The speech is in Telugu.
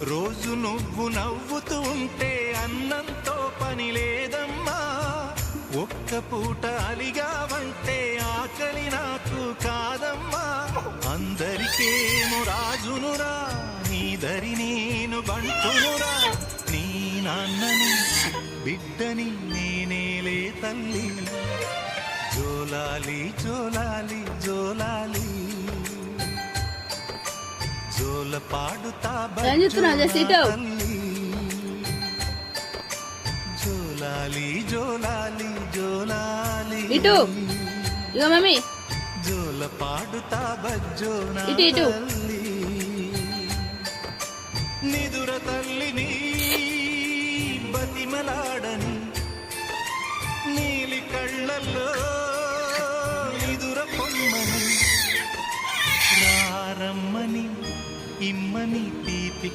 రోజు నువ్వు నవ్వుతూ ఉంటే అన్నంతో పని లేదమ్మా. ఒక్క పూట అలిగావంటే ఆకలి నాకు కాదమ్మా. అందరికేమో రాజునురా, నీ దరి నేను బంటునురా. నీ నాన్నని బిడ్డని నేనేలే తల్లి. జోలాలి జోలాలి జోలాలి, జోల పాడుతా తల్లి. జోలాలి జోలాలి జోలాలి, మమ్మీ జోల పాడుతా బజ్జో నా తల్లి. నిదుర తల్లిని బతిమలాడని నీలి కళ్ళల్లో నిదుర పొమ్మని రారమ్మని ఇమ్మని తీపి